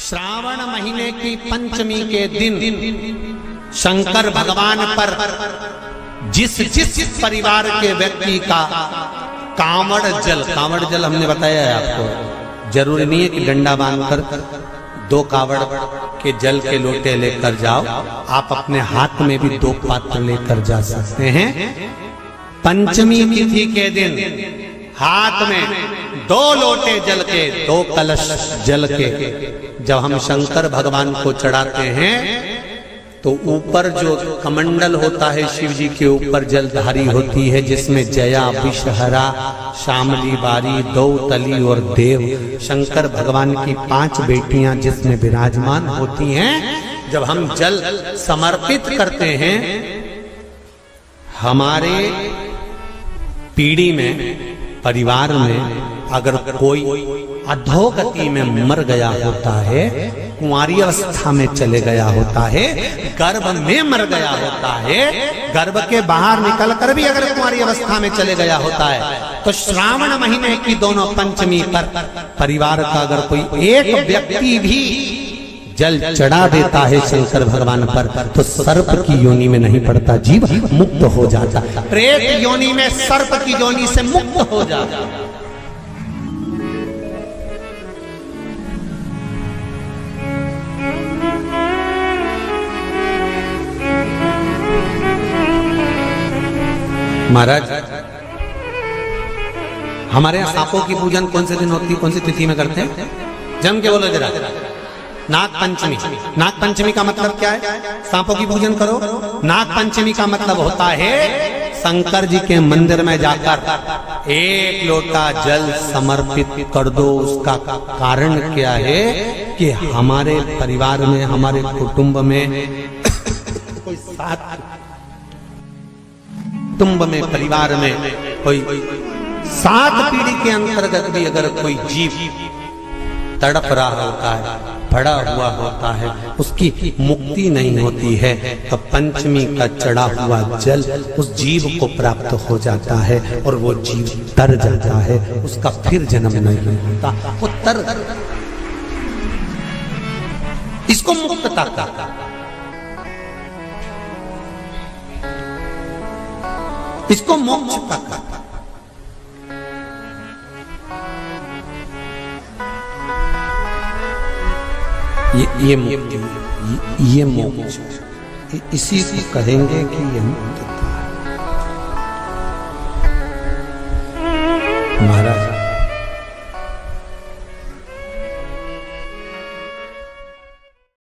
श्रावण महीने की पंचमी के दिन शंकर भगवान पर जिस जिस परिवार के व्यक्ति का कांवड़ जल हमने बताया है आपको, जरूरी नहीं है कि डंडा बांधकर 2 कावड़ के जल के लोटे लेकर जाओ, आप अपने हाथ में भी 2 पात्र लेकर जा सकते हैं। पंचमी तिथि के दिन हाथ में 2 लोटे जल के, 2 कलश जल के जब हम शंकर भगवान को चढ़ाते हैं तो ऊपर जो कमंडल होता है शिव जी के ऊपर जलधारी होती है, जिसमें जया, विषहरा, शामली बारी, दौतली और देव शंकर भगवान की 5 बेटियां जिसमें विराजमान होती हैं। जब हम जल समर्पित करते हैं, हमारे पीढ़ी में, परिवार में अगर कोई अधोगति में मर गया होता है, कुंवारी अवस्था में चले गया होता है, गर्भ में मर गया होता है, गर्भ के बाहर निकल कर भी अगर कुंवारी अवस्था में चले गया होता है, तो श्रावण महीने की दोनों पंचमी पर परिवार का अगर कोई एक व्यक्ति भी जल चढ़ा देता है शंकर भगवान पर, तो सर्प की योनि में नहीं पड़ता, जीव मुक्त हो जाता, प्रेत योनि में सर्प की योनि से मुक्त हो जाता। महाराज, हमारे यहाँ सांपों की पूजन कौन से दिन होती है, कौन सी तिथि में करते हैं? जम के बोलो जरा। नाग पंचमी। नाग पंचमी का मतलब क्या है? सांपों की पूजन करो। नाग पंचमी का मतलब होता है शंकर जी के मंदिर में जाकर 1 लोटा जल समर्पित कर दो। उसका कारण क्या है कि हमारे परिवार में, हमारे कुटुंब में कोई कुटुंब में, परिवार में कोई 7 पीढ़ी के अंतर्गत भी अगर कोई जीव तड़प रहा होता है, पड़ा हुआ होता है, उसकी मुक्ति नहीं होती है, तो पंचमी का चढ़ा हुआ जल उस जीव को प्राप्त हो जाता है और वो जीव तर जाता है, उसका फिर जन्म नहीं होता, वो तर, इसको मुक्तता का, इसको मोक्ष का। ये मुक्ति, ये मोक्ष, इसी को कहेंगे कि ये मुक्ति।